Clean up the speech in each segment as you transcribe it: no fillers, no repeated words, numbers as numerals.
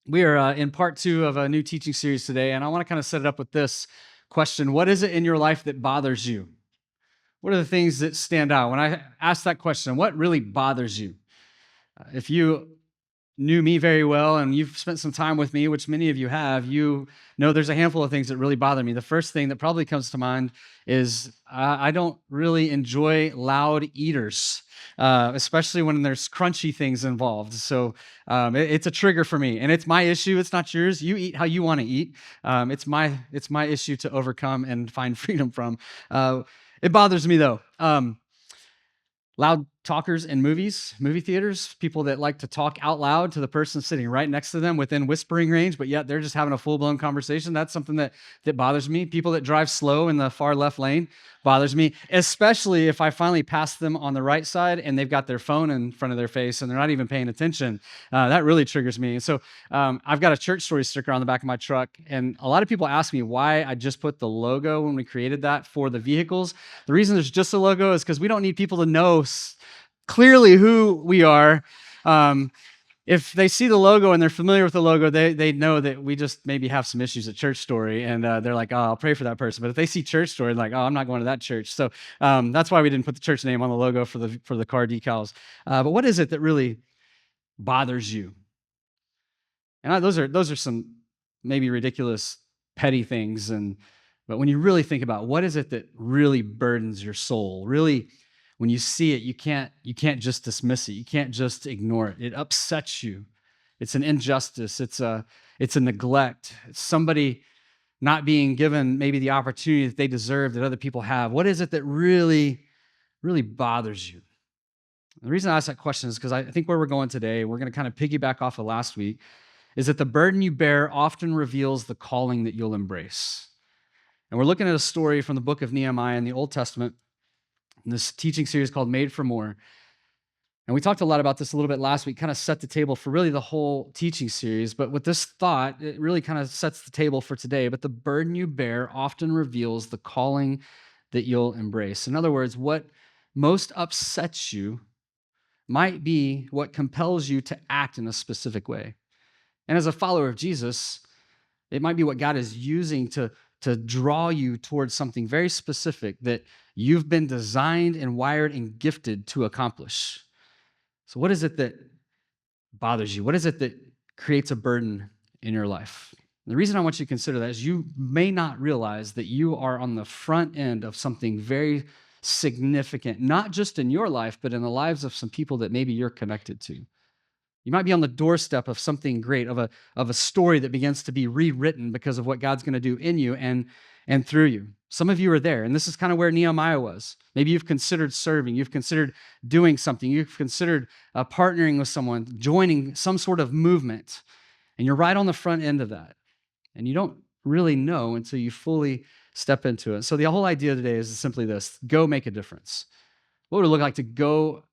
We are in part 2 of a new teaching series today, and I want to kind of set it up with this question. What is it in your life that bothers you? What are the things that stand out? When I ask that question, what really bothers you? If you knew me very well and you've spent some time with me, which many of you have, you know there's a handful of things that really bother me. The first thing that probably comes to mind is I don't really enjoy loud eaters, especially when there's crunchy things involved. So it's a trigger for me, and it's my issue. It's not yours. You eat how you want to eat. It's my issue to overcome and find freedom from. It bothers me though. Loud talkers in movie theaters, people that like to talk out loud to the person sitting right next to them within whispering range, but yet they're just having a full-blown conversation. That's something that bothers me. People that drive slow in the far left lane bothers me, especially if I finally pass them on the right side and they've got their phone in front of their face and they're not even paying attention. That really triggers me. And so I've got a church story sticker on the back of my truck, and a lot of people ask me why I just put the logo when we created that for the vehicles. The reason there's just a logo is because we don't need people to know clearly who we are. If they see the logo and they're familiar with the logo, they know that we just maybe have some issues at Church Story, and they're like, oh, I'll pray for that person. But if they see Church Story, like, oh, I'm not going to that church. So that's why we didn't put the church name on the logo for the car decals. But what is it that really bothers you? And those are some maybe ridiculous, petty things, but when you really think about what is it that really burdens your soul, really, when you see it, you can't just dismiss it. You can't just ignore it. It upsets you. It's an injustice. It's a neglect. It's somebody not being given maybe the opportunity that they deserve that other people have. What is it that really, really bothers you? The reason I ask that question is because I think where we're going today, we're going to kind of piggyback off of last week, is that the burden you bear often reveals the calling that you'll embrace. And we're looking at a story from the book of Nehemiah in the Old Testament, in this teaching series called Made for More. And we talked a lot about this a little bit last week, kind of set the table for really the whole teaching series. But with this thought, it really kind of sets the table for today. But the burden you bear often reveals the calling that you'll embrace. In other words, what most upsets you might be what compels you to act in a specific way. And as a follower of Jesus, it might be what God is using to draw you towards something very specific that you've been designed and wired and gifted to accomplish. So what is it that bothers you? What is it that creates a burden in your life? The reason I want you to consider that is you may not realize that you are on the front end of something very significant, not just in your life, but in the lives of some people that maybe you're connected to. You might be on the doorstep of something great, of a story that begins to be rewritten because of what God's going to do in you and through you. Some of you are there, and this is kind of where Nehemiah was. Maybe you've considered serving, you've considered doing something, you've considered partnering with someone, joining some sort of movement, and you're right on the front end of that. And you don't really know until you fully step into it. So the whole idea today is simply this: go make a difference. What would it look like to go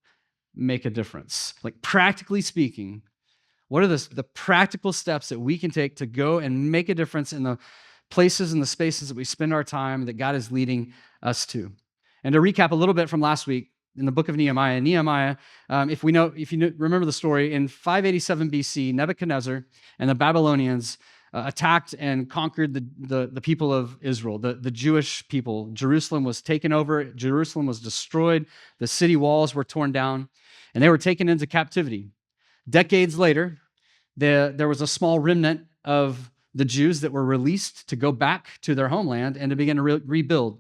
make a difference? Like, practically speaking, what are the practical steps that we can take to go and make a difference in the places and the spaces that we spend our time that God is leading us to? And to recap a little bit from last week, in the book of Nehemiah, if you remember the story, in 587 BC, Nebuchadnezzar and the Babylonians attacked and conquered the people of Israel, the Jewish people. Jerusalem was taken over. Jerusalem was destroyed. The city walls were torn down, and they were taken into captivity. Decades later, there was a small remnant of the Jews that were released to go back to their homeland and to begin to rebuild.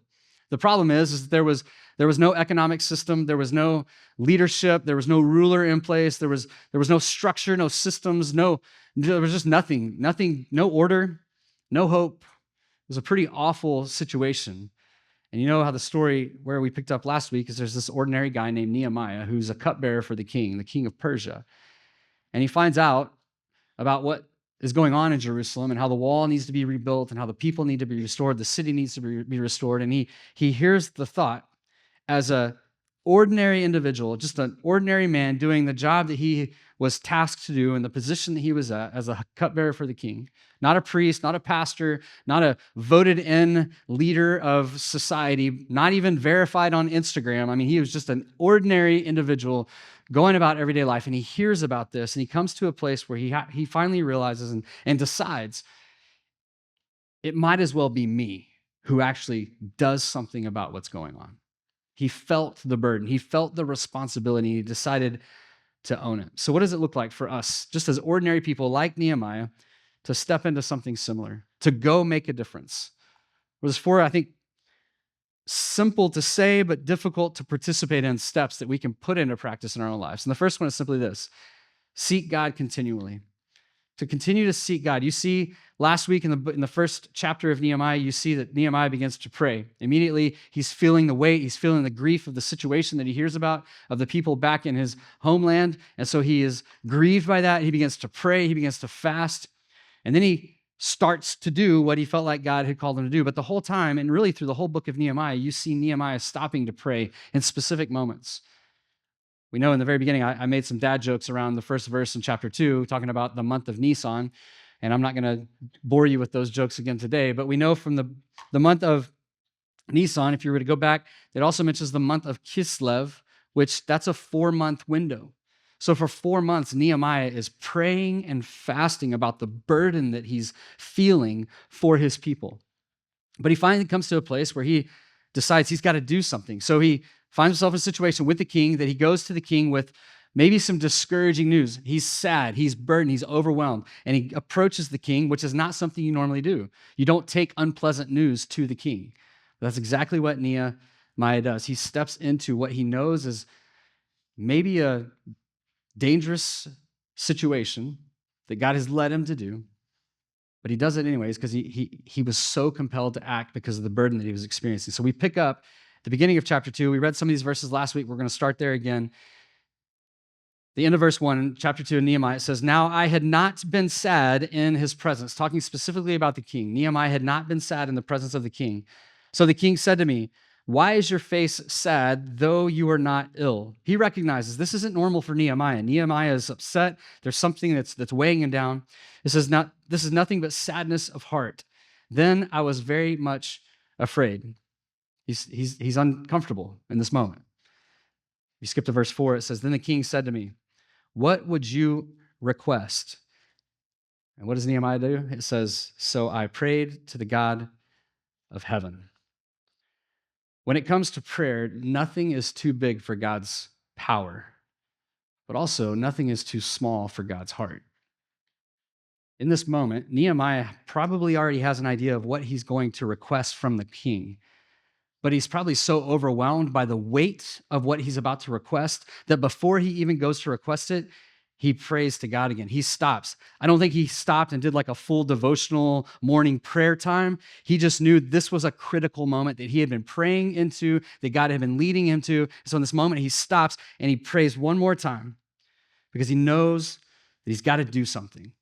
The problem is that there was no economic system, there was no leadership, there was no ruler in place, there was no structure, no systems, there was just nothing, no order, no hope. It was a pretty awful situation. And you know how the story where we picked up last week is there's this ordinary guy named Nehemiah who's a cupbearer for the king of Persia. And he finds out about what is going on in Jerusalem and how the wall needs to be rebuilt and how the people need to be restored, the city needs to be restored. And he hears the thought, as a ordinary individual, just an ordinary man doing the job that he was tasked to do in the position that he was at as a cupbearer for the king. Not a priest, not a pastor, not a voted in leader of society, not even verified on Instagram. I mean, he was just an ordinary individual going about everyday life. And he hears about this and he comes to a place where he finally realizes and decides it might as well be me who actually does something about what's going on. He felt the burden. He felt the responsibility. He decided to own it. So what does it look like for us, just as ordinary people like Nehemiah, to step into something similar, to go make a difference? There's four, I think, simple to say but difficult to participate in steps that we can put into practice in our own lives. And the first one is simply this: seek God continually. To continue to seek God. You see, last week in the first chapter of Nehemiah, you see that Nehemiah begins to pray. Immediately, he's feeling the weight, he's feeling the grief of the situation that he hears about, of the people back in his homeland. And so he is grieved by that. He begins to pray, he begins to fast, and then he starts to do what he felt like God had called him to do. But the whole time, and really through the whole book of Nehemiah, you see Nehemiah stopping to pray in specific moments. We know in the very beginning, I made some dad jokes around the first verse in chapter 2, talking about the month of Nisan, and I'm not going to bore you with those jokes again today, but we know from the month of Nisan, if you were to go back, it also mentions the month of Kislev, which that's a 4-month window. So for 4 months, Nehemiah is praying and fasting about the burden that he's feeling for his people. But he finally comes to a place where he decides he's got to do something. So he finds himself in a situation with the king that he goes to the king with maybe some discouraging news. He's sad, he's burdened, he's overwhelmed, and he approaches the king, which is not something you normally do. You don't take unpleasant news to the king. But that's exactly what Nehemiah does. He steps into what he knows is maybe a dangerous situation that God has led him to do, but he does it anyways because he was so compelled to act because of the burden that he was experiencing. So we pick up the beginning of chapter 2. We read some of these verses last week. We're going to start there again. The end of verse 1, chapter 2 of Nehemiah, it says, "Now I had not been sad in his presence," talking specifically about the king. Nehemiah had not been sad in the presence of the king. "So the king said to me, 'Why is your face sad, though you are not ill?'" He recognizes this isn't normal for Nehemiah. Nehemiah is upset. There's something that's weighing him down. It says, "This is nothing but sadness of heart. Then I was very much afraid." He's uncomfortable in this moment. You skip to verse 4. It says, "Then the king said to me, 'What would you request?' And what does Nehemiah do? It says, 'So I prayed to the God of heaven.'" When it comes to prayer, nothing is too big for God's power, but also nothing is too small for God's heart. In this moment, Nehemiah probably already has an idea of what he's going to request from the king. But he's probably so overwhelmed by the weight of what he's about to request that before he even goes to request it, he prays to God again. He stops. I don't think he stopped and did like a full devotional morning prayer time. He just knew this was a critical moment that he had been praying into, that God had been leading him to. So in this moment, he stops and he prays one more time because he knows that he's got to do something.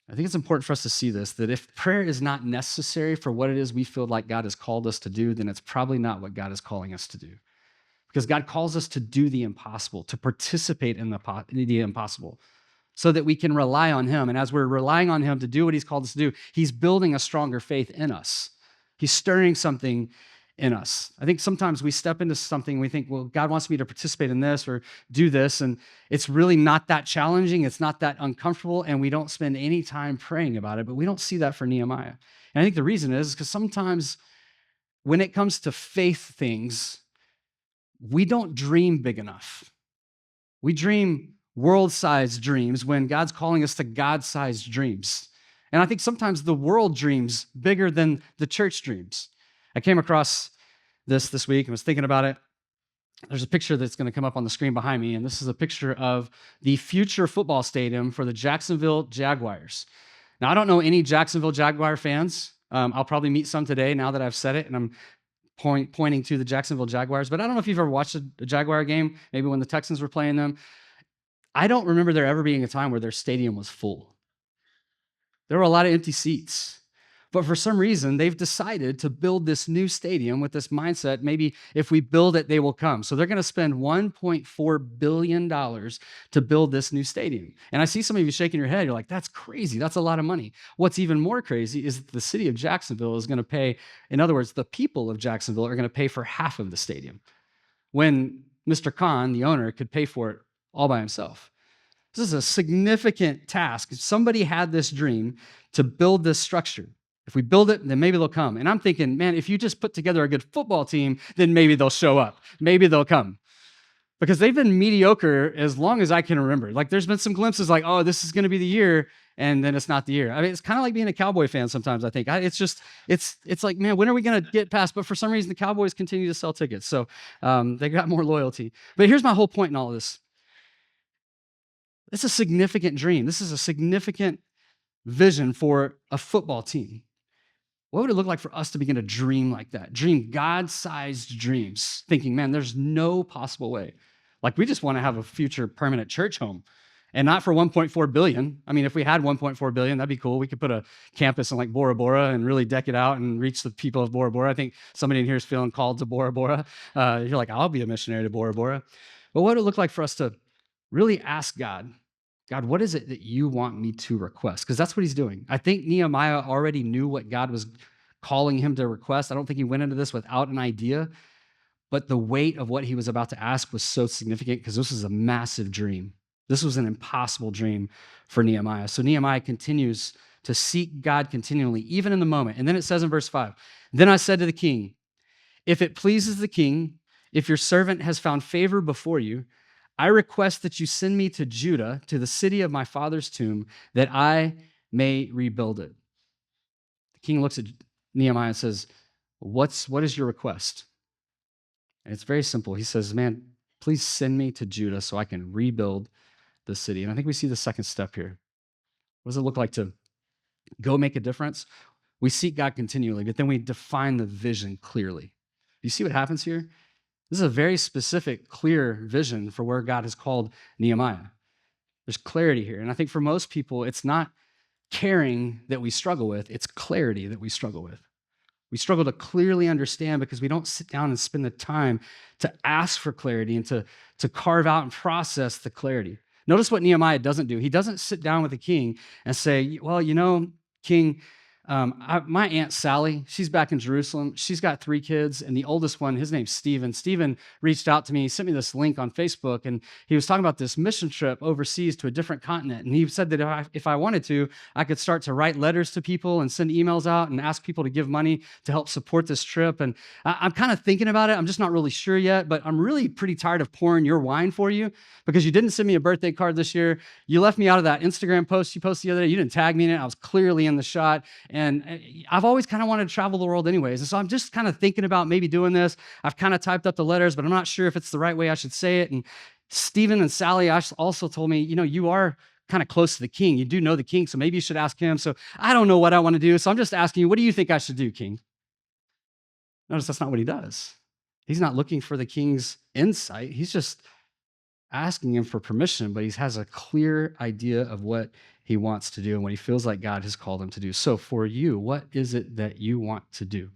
I think it's important for us to see this, that if prayer is not necessary for what it is we feel like God has called us to do, then it's probably not what God is calling us to do. Because God calls us to do the impossible, to participate in the impossible, so that we can rely on him. And as we're relying on him to do what he's called us to do, he's building a stronger faith in us. He's stirring something in us. I think sometimes we step into something and we think, well, God wants me to participate in this or do this, and it's really not that challenging, it's not that uncomfortable, and we don't spend any time praying about it, but we don't see that for Nehemiah. And I think the reason is because sometimes when it comes to faith things, we don't dream big enough. We dream world-sized dreams when God's calling us to God-sized dreams. And I think sometimes the world dreams bigger than the church dreams. I came across this week and was thinking about it. There's a picture that's going to come up on the screen behind me, and this is a picture of the future football stadium for the Jacksonville Jaguars. Now, I don't know any Jacksonville Jaguar fans. I'll probably meet some today now that I've said it, and I'm pointing to the Jacksonville Jaguars, but I don't know if you've ever watched a Jaguar game, maybe when the Texans were playing them. I don't remember there ever being a time where their stadium was full. There were a lot of empty seats. But for some reason, they've decided to build this new stadium with this mindset, maybe if we build it, they will come. So they're going to spend $1.4 billion to build this new stadium. And I see some of you shaking your head. You're like, that's crazy. That's a lot of money. What's even more crazy is that the city of Jacksonville is going to pay, in other words, the people of Jacksonville are going to pay for half of the stadium when Mr. Khan, the owner, could pay for it all by himself. This is a significant task. If somebody had this dream to build this structure, if we build it, then maybe they'll come. And I'm thinking, man, if you just put together a good football team, then maybe they'll show up. Maybe they'll come. Because they've been mediocre as long as I can remember. Like there's been some glimpses like, oh, this is going to be the year, and then it's not the year. I mean, it's kind of like being a Cowboy fan sometimes, I think. It's like, man, when are we going to get past? But for some reason, the Cowboys continue to sell tickets. So they got more loyalty. But here's my whole point in all of this. It's a significant dream. This is a significant vision for a football team. What would it look like for us to begin to dream like that? Dream God-sized dreams, thinking, man, there's no possible way. Like we just want to have a future permanent church home and not for 1.4 billion. I mean, if we had 1.4 billion, that'd be cool. We could put a campus in like Bora Bora and really deck it out and reach the people of Bora Bora. I think somebody in here is feeling called to Bora Bora. You're like, I'll be a missionary to Bora Bora. But what would it look like for us to really ask God, what is it that you want me to request? Because that's what he's doing. I think Nehemiah already knew what God was calling him to request. I don't think he went into this without an idea, but the weight of what he was about to ask was so significant because this was a massive dream. This was an impossible dream for Nehemiah. So Nehemiah continues to seek God continually, even in the moment. And then it says in verse 5, then I said to the king, if it pleases the king, if your servant has found favor before you, I request that you send me to Judah, to the city of my father's tomb, that I may rebuild it. The king looks at Nehemiah and says, what is your request? And it's very simple. He says, man, please send me to Judah so I can rebuild the city. And I think we see the second step here. What does it look like to go make a difference? We seek God continually, but then we define the vision clearly. You see what happens here? This is a very specific, clear vision for where God has called Nehemiah. There's clarity here. And I think for most people, it's not caring that we struggle with, it's clarity that we struggle with. We struggle to clearly understand because we don't sit down and spend the time to ask for clarity and to carve out and process the clarity. Notice what Nehemiah doesn't do. He doesn't sit down with the king and say, well, king, my Aunt Sally, she's back in Jerusalem. She's got 3 kids, and the oldest one, his name's Stephen. Stephen reached out to me. He sent me this link on Facebook, and he was talking about this mission trip overseas to a different continent. And he said that if I wanted to, I could start to write letters to people and send emails out and ask people to give money to help support this trip. And I'm kind of thinking about it. I'm just not really sure yet, but I'm really pretty tired of pouring your wine for you because you didn't send me a birthday card this year. You left me out of that Instagram post you posted the other day. You didn't tag me in it. I was clearly in the shot. And I've always kind of wanted to travel the world anyways. And so I'm just kind of thinking about maybe doing this. I've kind of typed up the letters, but I'm not sure if it's the right way I should say it. And Stephen and Sally also told me, you are kind of close to the king. You do know the king, so maybe you should ask him. So I don't know what I want to do. So I'm just asking you, what do you think I should do, king? Notice that's not what he does. He's not looking for the king's insight. He's just asking him for permission, but he has a clear idea of what he wants to do and what he feels like God has called him to do. So for you, what is it that you want to do?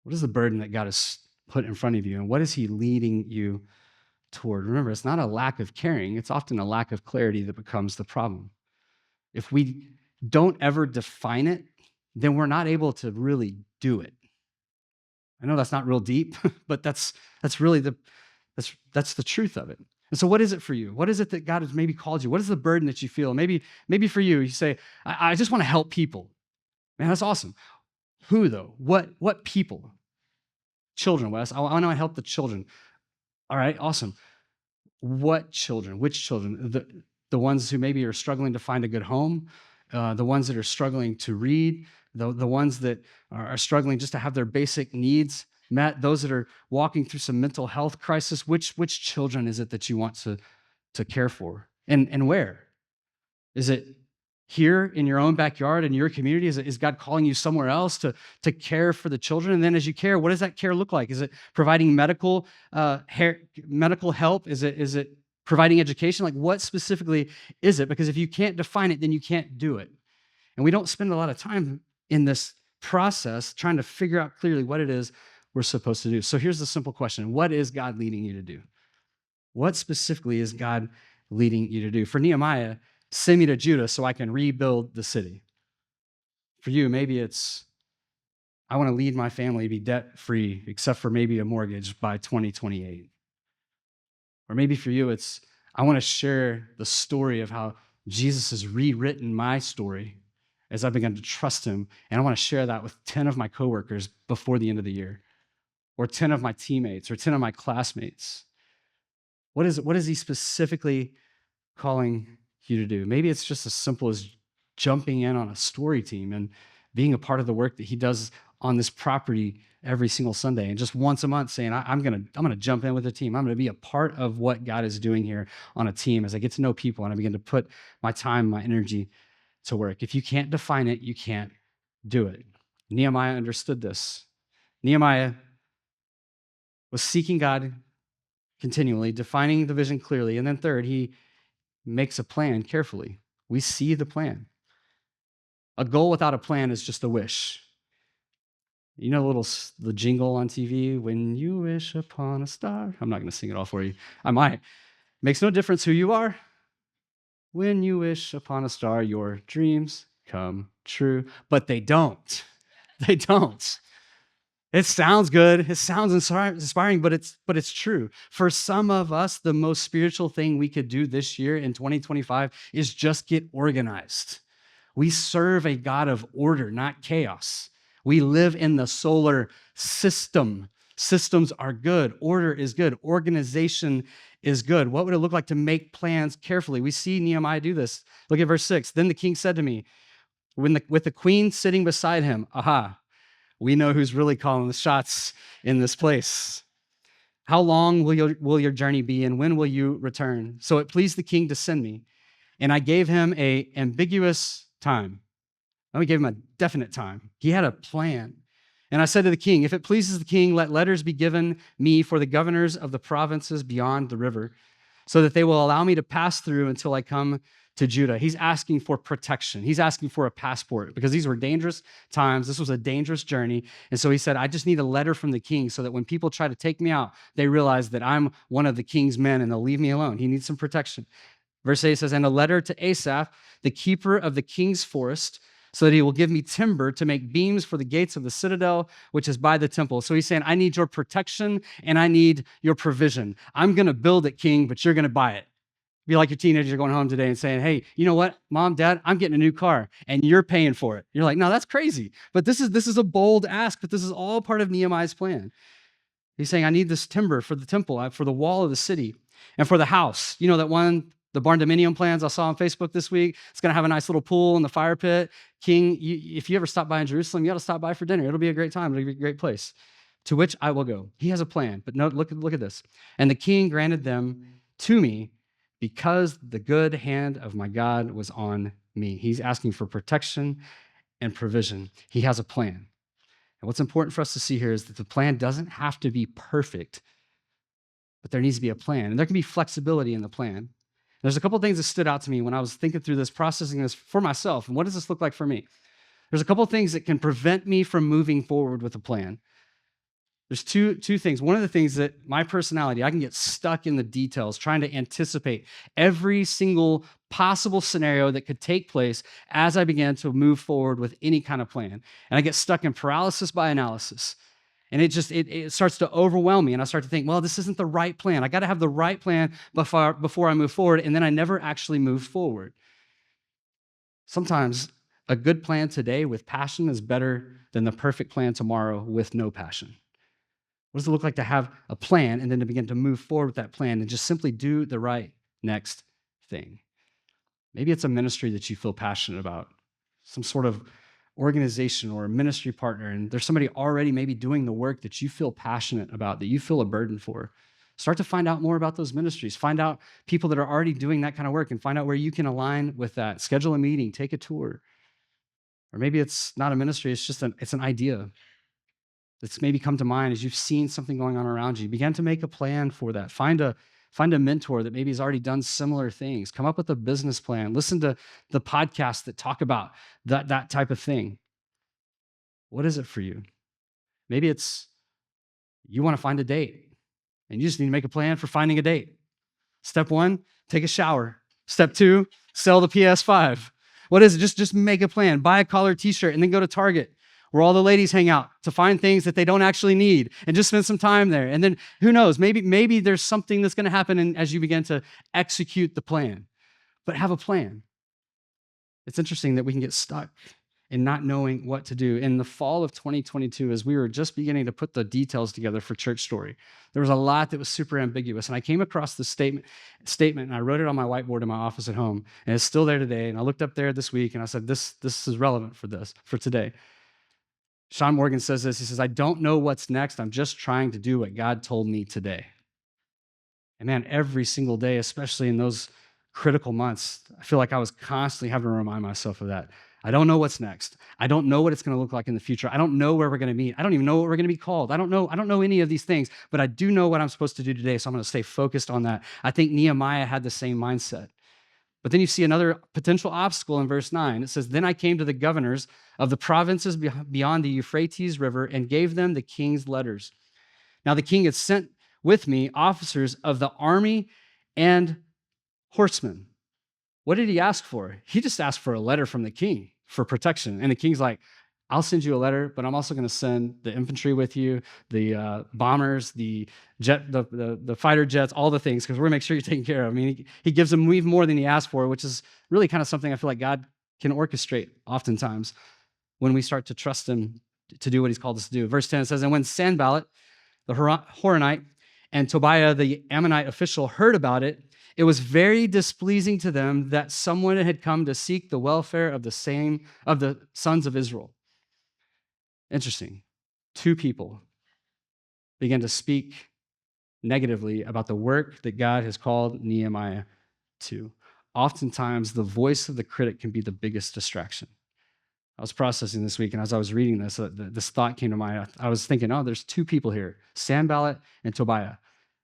What is the burden that God has put in front of you, and what is he leading you toward? Remember, it's not a lack of caring. It's often a lack of clarity that becomes the problem. If we don't ever define it, then we're not able to really do it. I know that's not real deep, but that's really that's the truth of it. And so what is it for you? What is it that God has maybe called you? What is the burden that you feel? Maybe for you, you say, I just want to help people. Man, that's awesome. Who though? What people? Children, Wes. I want to help the children. All right, awesome. What children? Which children? The ones who maybe are struggling to find a good home, the ones that are struggling to read, the ones that are struggling just to have their basic needs met, those that are walking through some mental health crisis. Which children is it that you want to care for? And where? Is it here in your own backyard, in your community? Is God calling you somewhere else to care for the children? And then as you care, what does that care look like? Is it providing medical help? Is it providing education? Like what specifically is it? Because if you can't define it, then you can't do it. And we don't spend a lot of time in this process, trying to figure out clearly what it is we're supposed to do. So here's the simple question. What is God leading you to do? What specifically is God leading you to do? For Nehemiah, send me to Judah so I can rebuild the city. For you, maybe it's, I want to lead my family to be debt-free, except for maybe a mortgage by 2028. Or maybe for you, it's, I want to share the story of how Jesus has rewritten my story as I begun to trust him. And I want to share that with 10 of my coworkers before the end of the year, or 10 of my teammates, or 10 of my classmates. What is he specifically calling you to do? Maybe it's just as simple as jumping in on a story team and being a part of the work that he does on this property every single Sunday, and just once a month saying, I'm gonna jump in with the team. I'm gonna be a part of what God is doing here on a team as I get to know people and I begin to put my time, my energy to work. If you can't define it, you can't do it. Nehemiah understood this. Nehemiah was seeking God continually, defining the vision clearly, and then third, he makes a plan carefully. We see the plan. A goal without a plan is just a wish. You know the jingle on TV, when you wish upon a star? I'm not going to sing it all for you. I might. Makes no difference who you are. When you wish upon a star, your dreams come true. But they don't. They don't. It sounds good. It sounds inspiring, but it's true. For some of us, the most spiritual thing we could do this year in 2025 is just get organized. We serve a God of order, not chaos. We live in the solar system. Systems are good. Order is good. Organization is good. What would it look like to make plans carefully? We see Nehemiah do this. Look at verse 6. Then the king said to me, with the queen sitting beside him, aha, we know who's really calling the shots in this place. How long will your journey be, and when will you return? So it pleased the king to send me, and I gave him an ambiguous time. We gave him a definite time. He had a plan. And I said to the king, if it pleases the king, let letters be given me for the governors of the provinces beyond the river, so that they will allow me to pass through until I come to Judah. He's asking for protection. He's asking for a passport because these were dangerous times. This was a dangerous journey. And so he said, I just need a letter from the king so that when people try to take me out, they realize that I'm one of the king's men and they'll leave me alone. He needs some protection. Verse 8 says, and a letter to Asaph, the keeper of the king's forest, so that he will give me timber to make beams for the gates of the citadel, which is by the temple. So he's saying, I need your protection and I need your provision. I'm going to build it, king, but you're going to buy it. Be like your teenager going home today and saying, hey, you know what, mom, dad, I'm getting a new car and you're paying for it. You're like, no, that's crazy. But this is a bold ask, but this is all part of Nehemiah's plan. He's saying, I need this timber for the temple, for the wall of the city, and for the house. You know that one, the barn dominium plans I saw on Facebook this week? It's going to have a nice little pool in the fire pit. King, if you ever stop by in Jerusalem, you got to stop by for dinner. It'll be a great time. It'll be a great place. To which I will go. He has a plan, but no, look at this. And the king granted them to me because the good hand of my God was on me. He's asking for protection and provision. He has a plan. And what's important for us to see here is that the plan doesn't have to be perfect, but there needs to be a plan. And there can be flexibility in the plan. There's a couple of things that stood out to me when I was thinking through this, processing this for myself. And what does this look like for me? There's a couple of things that can prevent me from moving forward with a plan. There's two things. One of the things that my personality, I can get stuck in the details, trying to anticipate every single possible scenario that could take place as I began to move forward with any kind of plan. And I get stuck in paralysis by analysis. And it starts to overwhelm me. And I start to think, well, this isn't the right plan. I got to have the right plan before I move forward. And then I never actually move forward. Sometimes a good plan today with passion is better than the perfect plan tomorrow with no passion. What does it look like to have a plan and then to begin to move forward with that plan and just simply do the right next thing? Maybe it's a ministry that you feel passionate about, some sort of organization or a ministry partner, and there's somebody already maybe doing the work that you feel passionate about, that you feel a burden for. Start to find out more about those ministries. Find out people that are already doing that kind of work and find out where you can align with that. Schedule a meeting, take a tour. Or maybe it's not a ministry, it's just it's an idea that's maybe come to mind as you've seen something going on around you. Begin to make a plan for that. Find a mentor that maybe has already done similar things. Come up with a business plan. Listen to the podcasts that talk about that type of thing. What is it for you? Maybe it's you want to find a date and you just need to make a plan for finding a date. Step 1, take a shower. Step 2, sell the PS5. What is it? Just make a plan. Buy a collared t-shirt and then go to Target where all the ladies hang out to find things that they don't actually need and just spend some time there. And then who knows, maybe there's something that's going to happen as you begin to execute the plan. But have a plan. It's interesting that we can get stuck in not knowing what to do. In the fall of 2022, as we were just beginning to put the details together for Church Story, there was a lot that was super ambiguous. And I came across the statement, and I wrote it on my whiteboard in my office at home. And it's still there today. And I looked up there this week, and I said, this is relevant for today. Sean Morgan says this. He says, I don't know what's next. I'm just trying to do what God told me today. And man, every single day, especially in those critical months, I feel like I was constantly having to remind myself of that. I don't know what's next. I don't know what it's going to look like in the future. I don't know where we're going to meet. I don't even know what we're going to be called. I don't know any of these things, but I do know what I'm supposed to do today, so I'm going to stay focused on that. I think Nehemiah had the same mindset. But then you see another potential obstacle in verse 9. It says, then I came to the governors of the provinces beyond the Euphrates River and gave them the king's letters. Now the king had sent with me officers of the army and horsemen. What did he ask for? He just asked for a letter from the king for protection. And the king's like, I'll send you a letter, but I'm also going to send the infantry with you, the bombers, the fighter jets, all the things, because we're going to make sure you're taken care of. I mean, he gives them even more than he asked for, which is really kind of something I feel like God can orchestrate oftentimes when we start to trust him to do what he's called us to do. Verse 10 says, and when Sanballat, the Horonite, and Tobiah, the Ammonite official, heard about it, it was very displeasing to them that someone had come to seek the welfare of the sons of Israel. Interesting. 2 people began to speak negatively about the work that God has called Nehemiah to. Oftentimes, the voice of the critic can be the biggest distraction. I was processing this week, and as I was reading this, this thought came to mind. I was thinking, there's 2 people here, Sanballat and Tobiah.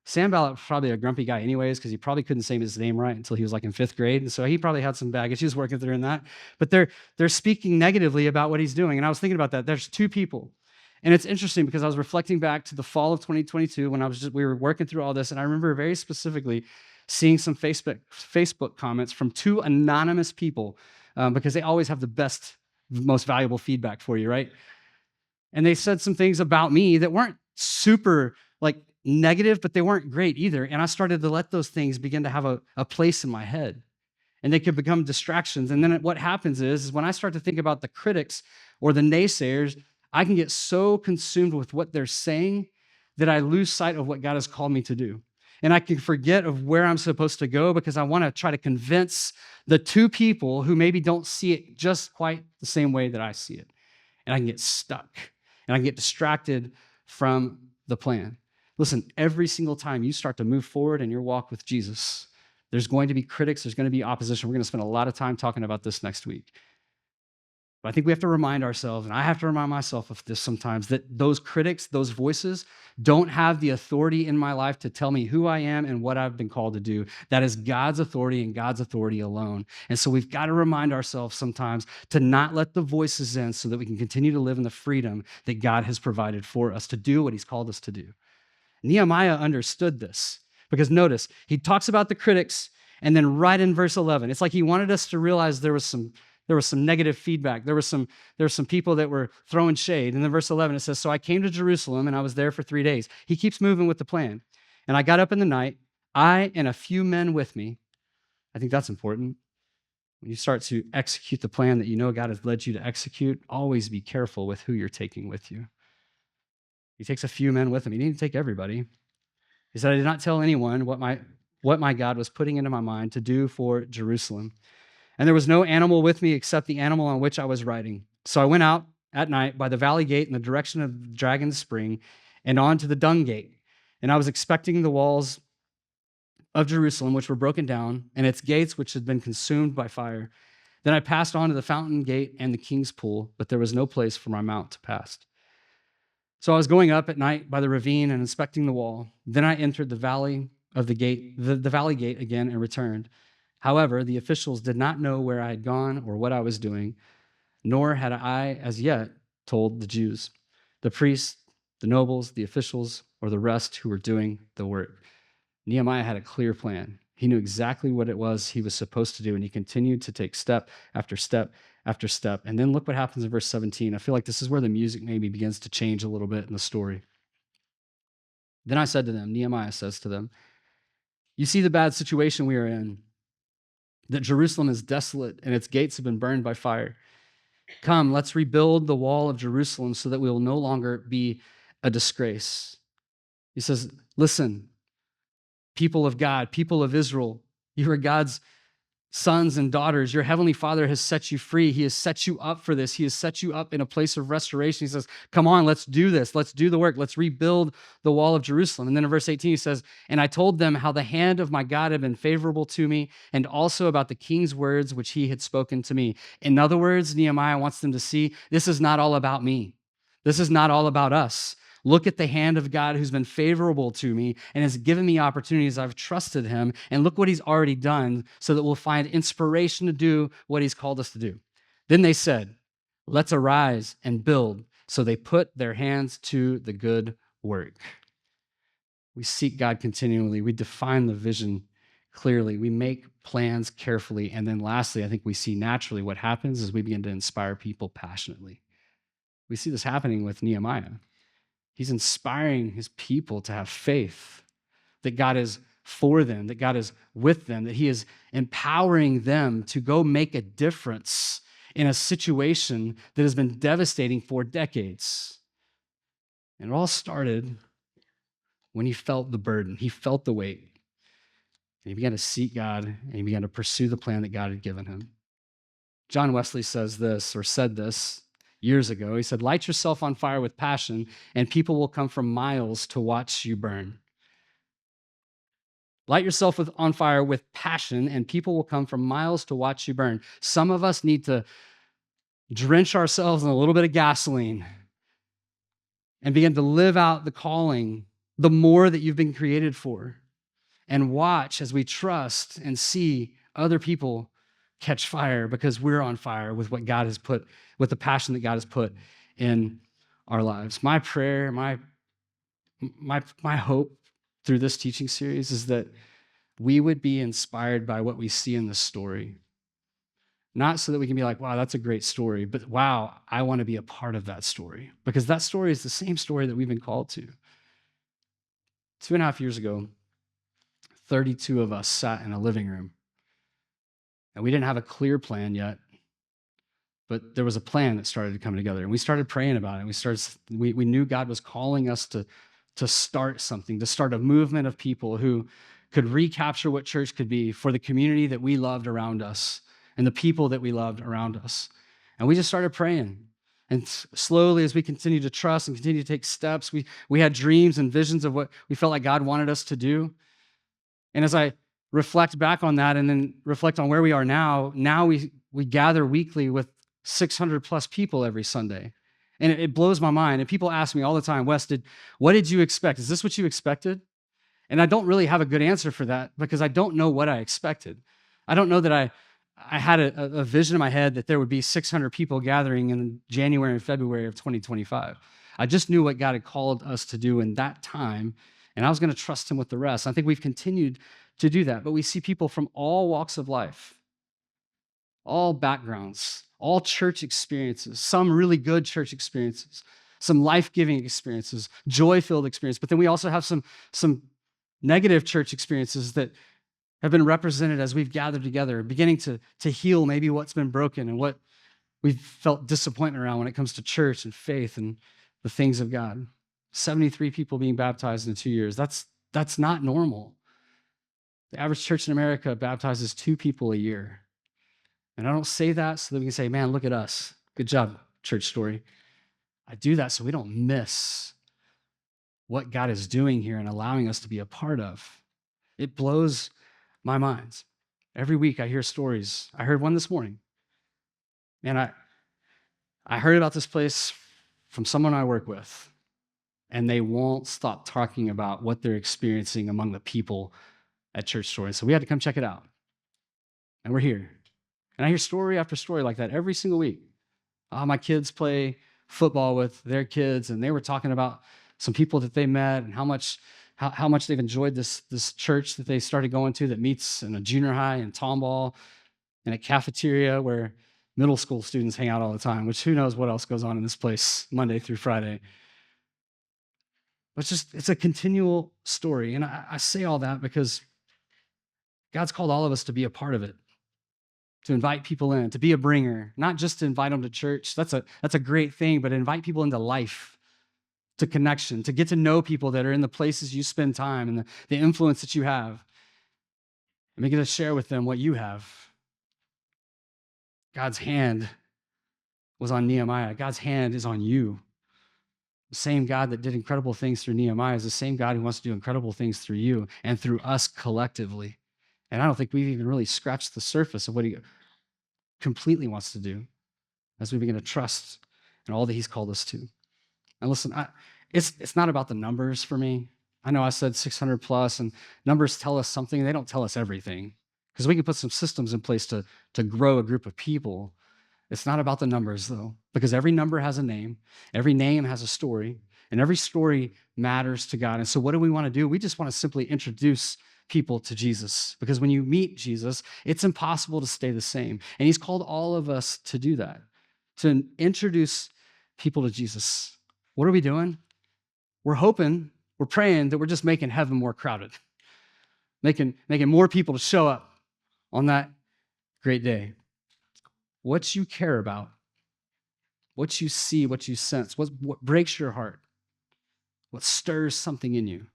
Sanballat was probably a grumpy guy anyways, because he probably couldn't say his name right until he was like in 5th grade. And so he probably had some baggage. He was working through in that. But they're speaking negatively about what he's doing. And I was thinking about that. There's 2 people. And it's interesting because I was reflecting back to the fall of 2022 when we were working through all this. And I remember very specifically seeing some Facebook comments from 2 anonymous people because they always have the best, most valuable feedback for you, right? And they said some things about me that weren't super negative, but they weren't great either. And I started to let those things begin to have a place in my head. And they could become distractions. And then what happens is when I start to think about the critics or the naysayers, I can get so consumed with what they're saying that I lose sight of what God has called me to do. And I can forget of where I'm supposed to go because I want to try to convince the 2 people who maybe don't see it just quite the same way that I see it. And I can get stuck and I can get distracted from the plan. Listen, every single time you start to move forward in your walk with Jesus, there's going to be critics, there's going to be opposition. We're going to spend a lot of time talking about this next week. But I think we have to remind ourselves, and I have to remind myself of this sometimes, that those critics, those voices, don't have the authority in my life to tell me who I am and what I've been called to do. That is God's authority and God's authority alone. And so we've got to remind ourselves sometimes to not let the voices in so that we can continue to live in the freedom that God has provided for us to do what he's called us to do. Nehemiah understood this because notice, he talks about the critics and then right in verse 11, it's like he wanted us to realize there was some negative feedback. There were some people that were throwing shade. And then verse 11, it says, so I came to Jerusalem and I was there for 3 days. He keeps moving with the plan. And I got up in the night, I and a few men with me. I think that's important. When you start to execute the plan that you know God has led you to execute, always be careful with who you're taking with you. He takes a few men with him. He didn't take everybody. He said, I did not tell anyone what my God was putting into my mind to do for Jerusalem. And there was no animal with me except the animal on which I was riding. So I went out at night by the valley gate in the direction of Dragon's Spring and on to the Dung Gate. And I was expecting the walls of Jerusalem, which were broken down, and its gates, which had been consumed by fire. Then I passed on to the Fountain Gate and the King's Pool, but there was no place for my mount to pass. So I was going up at night by the ravine and inspecting the wall. Then I entered the valley of the gate, the valley gate again, and returned. However, the officials did not know where I had gone or what I was doing, nor had I as yet told the Jews, the priests, the nobles, the officials, or the rest who were doing the work. Nehemiah had a clear plan. He knew exactly what it was he was supposed to do, and he continued to take step after step after step. And then look what happens in verse 17. I feel like this is where the music maybe begins to change a little bit in the story. Then I said to them, Nehemiah says to them, you see the bad situation we are in, that Jerusalem is desolate and its gates have been burned by fire. Come, let's rebuild the wall of Jerusalem so that we will no longer be a disgrace. He says, listen, people of God, people of Israel, you are God's sons and daughters. Your heavenly Father has set you free. He has set you up for this. He has set you up in a place of restoration. He says, come on, let's do this. Let's do the work. Let's rebuild the wall of Jerusalem. And then in verse 18, he says, and I told them how the hand of my God had been favorable to me, and also about the king's words which he had spoken to me. In other words, Nehemiah wants them to see, this is not all about me. This is not all about us. Look at the hand of God who's been favorable to me and has given me opportunities. I've trusted him. And look what he's already done so that we'll find inspiration to do what he's called us to do. Then they said, let's arise and build. So they put their hands to the good work. We seek God continually. We define the vision clearly. We make plans carefully. And then lastly, I think we see naturally what happens is we begin to inspire people passionately. We see this happening with Nehemiah. He's inspiring his people to have faith that God is for them, that God is with them, that he is empowering them to go make a difference in a situation that has been devastating for decades. And it all started when he felt the burden. He felt the weight. And he began to seek God, and he began to pursue the plan that God had given him. John Wesley says this, or said this, years ago. He said, light yourself on fire with passion, and people will come from miles to watch you burn. Light yourself on fire with passion, and people will come from miles to watch you burn. Some of us need to drench ourselves in a little bit of gasoline and begin to live out the calling, the more that you've been created for, and watch as we trust and see other people catch fire because we're on fire with what God has put, with the passion that God has put in our lives. My prayer, my hope through this teaching series is that we would be inspired by what we see in this story. Not so that we can be like, wow, that's a great story, but wow, I want to be a part of that story, because that story is the same story that we've been called to. 2.5 years ago, 32 of us sat in a living room. And we didn't have a clear plan yet, but there was a plan that started to come together. And we started praying about it. We knew God was calling us to start something, to start a movement of people who could recapture what church could be for the community that we loved around us and the people that we loved around us. And we just started praying. And slowly, as we continued to trust and continue to take steps, we had dreams and visions of what we felt like God wanted us to do. And as I reflect back on that and then reflect on where we are now we gather weekly with 600 plus people every Sunday. And it blows my mind. And people ask me all the time, Wes, what did you expect? Is this what you expected? And I don't really have a good answer for that because I don't know what I expected. I don't know that I had a vision in my head that there would be 600 people gathering in January and February of 2025. I just knew what God had called us to do in that time, and I was going to trust him with the rest. I think we've continued to do that, but we see people from all walks of life, all backgrounds, all church experiences, some really good church experiences, some life-giving experiences, joy-filled experiences, but then we also have some negative church experiences that have been represented as we've gathered together, beginning to heal maybe what's been broken and what we've felt disappointment around when it comes to church and faith and the things of God. 73 people being baptized in 2 years. That's not normal. The average church in America baptizes 2 people a year. And I don't say that so that we can say, man, look at us. Good job, church story. I do that so we don't miss what God is doing here and allowing us to be a part of. It blows my mind. Every week I hear stories. I heard one this morning. And I heard about this place from someone I work with, and they won't stop talking about what they're experiencing among the people at church stories. So we had to come check it out. And we're here. And I hear story after story like that every single week. My kids play football with their kids, and they were talking about some people that they met and how much they've enjoyed this church that they started going to that meets in a junior high in Tomball, in a cafeteria where middle school students hang out all the time, which who knows what else goes on in this place Monday through Friday. But it's a continual story. And I say all that because God's called all of us to be a part of it, to invite people in, to be a bringer, not just to invite them to church. That's a great thing, but invite people into life, to connection, to get to know people that are in the places you spend time and the influence that you have. And begin to share with them what you have. God's hand was on Nehemiah. God's hand is on you. The same God that did incredible things through Nehemiah is the same God who wants to do incredible things through you and through us collectively. And I don't think we've even really scratched the surface of what he completely wants to do as we begin to trust in all that he's called us to. And listen, it's not about the numbers for me. I know I said 600 plus, and numbers tell us something. They don't tell us everything, because we can put some systems in place to grow a group of people. It's not about the numbers, though, because every number has a name, every name has a story, and every story matters to God. And so what do we want to do? We just want to simply introduce people to Jesus, because when you meet Jesus, it's impossible to stay the same. And he's called all of us to do that, to introduce people to Jesus. What are we doing? We're hoping, we're praying that we're just making heaven more crowded, making more people to show up on that great day. What you care about, what you see, what you sense, what breaks your heart, what stirs something in you,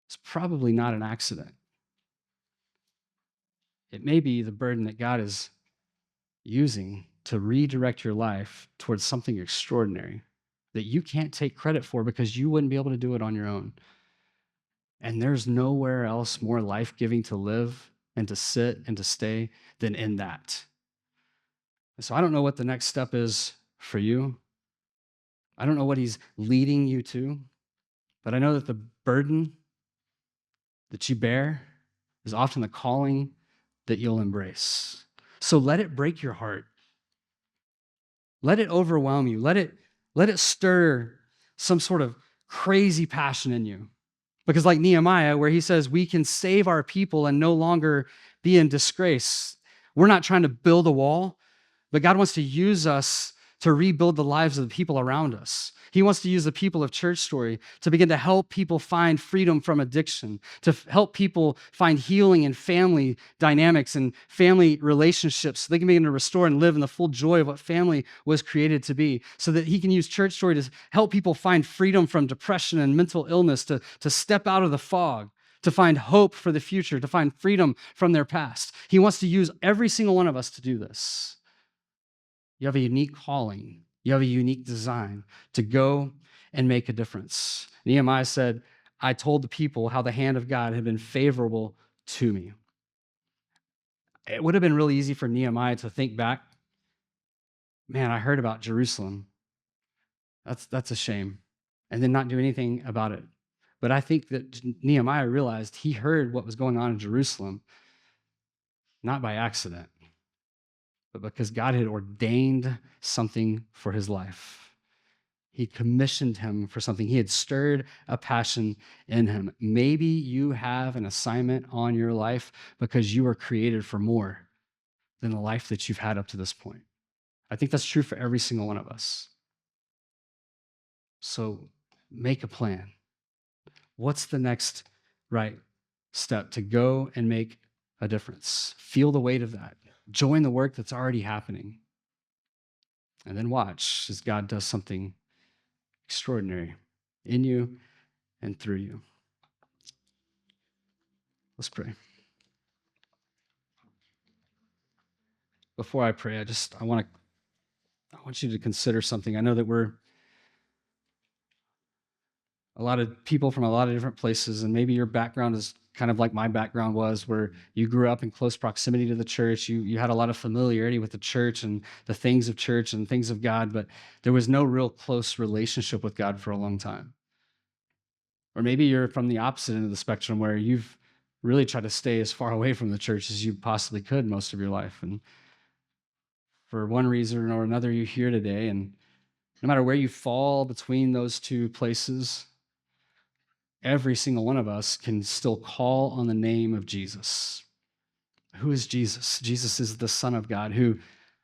it's probably not an accident. It may be the burden that God is using to redirect your life towards something extraordinary that you can't take credit for because you wouldn't be able to do it on your own. And there's nowhere else more life-giving to live and to sit and to stay than in that. So I don't know what the next step is for you. I don't know what he's leading you to, but I know that the burden that you bear is often the calling that you'll embrace. So let it break your heart. Let it overwhelm you. Let it stir some sort of crazy passion in you. Because like Nehemiah, where he says, we can save our people and no longer be in disgrace. We're not trying to build a wall, but God wants to use us to rebuild the lives of the people around us. He wants to use the people of Church Story to begin to help people find freedom from addiction, to help people find healing in family dynamics and family relationships so they can begin to restore and live in the full joy of what family was created to be, so that he can use Church Story to help people find freedom from depression and mental illness, to step out of the fog, to find hope for the future, to find freedom from their past. He wants to use every single one of us to do this. You have a unique calling. You have a unique design to go and make a difference. Nehemiah said, I told the people how the hand of God had been favorable to me. It would have been really easy for Nehemiah to think back, man, I heard about Jerusalem. That's a shame. And then not do anything about it. But I think that Nehemiah realized he heard what was going on in Jerusalem, not by accident, but because God had ordained something for his life. He commissioned him for something. He had stirred a passion in him. Maybe you have an assignment on your life because you were created for more than the life that you've had up to this point. I think that's true for every single one of us. So make a plan. What's the next right step to go and make a difference? Feel the weight of that. Join the work that's already happening. And then watch as God does something extraordinary in you and through you. Let's pray. Before I pray, I want you to consider something. I know that we're a lot of people from a lot of different places, and maybe your background is kind of like my background was, where you grew up in close proximity to the church. You had a lot of familiarity with the church and the things of church and things of God, but there was no real close relationship with God for a long time. Or maybe you're from the opposite end of the spectrum, where you've really tried to stay as far away from the church as you possibly could most of your life. And for one reason or another, you're here today, and No matter where you fall between those two places, every single one of us can still call on the name of Jesus. Who is Jesus? Jesus is the Son of God who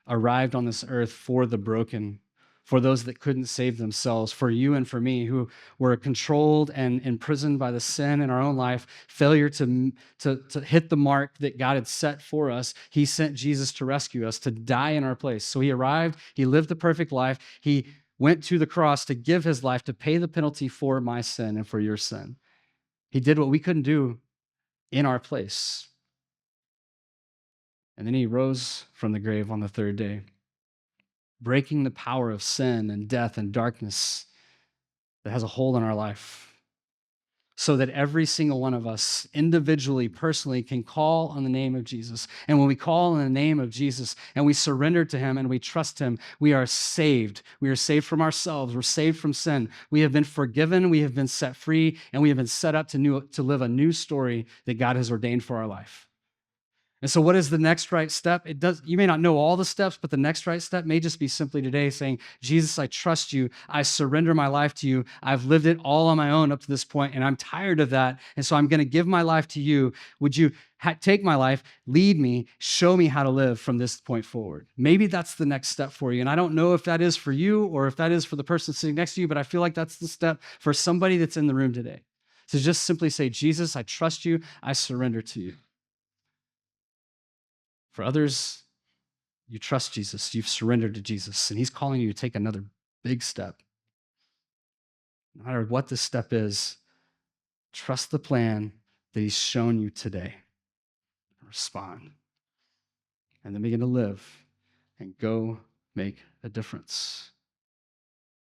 arrived on this earth for the broken, for those that couldn't save themselves, for you and for me who were controlled and imprisoned by the sin in our own life, failure to hit the mark that God had set for us. He sent Jesus to rescue us, to die in our place. So he arrived, he lived the perfect life. He went to the cross to give his life, to pay the penalty for my sin and for your sin. He did what we couldn't do in our place. And then he rose from the grave on the third day, breaking the power of sin and death and darkness that has a hold on our life, so that every single one of us individually, personally, can call on the name of Jesus. And when we call on the name of Jesus and we surrender to him and we trust him, we are saved. We are saved from ourselves. We're saved from sin. We have been forgiven. We have been set free. And we have been set up to live a new story that God has ordained for our life. And so what is the next right step? You may not know all the steps, but the next right step may just be simply today saying, Jesus, I trust you. I surrender my life to you. I've lived it all on my own up to this point, and I'm tired of that. And so I'm going to give my life to you. Would you take my life, lead me, show me how to live from this point forward? Maybe that's the next step for you. And I don't know if that is for you or if that is for the person sitting next to you, but I feel like that's the step for somebody that's in the room today. So just simply say, Jesus, I trust you. I surrender to you. For others, you trust Jesus, you've surrendered to Jesus, and he's calling you to take another big step. No matter what this step is, trust the plan that he's shown you today. Respond. And then begin to live and go make a difference.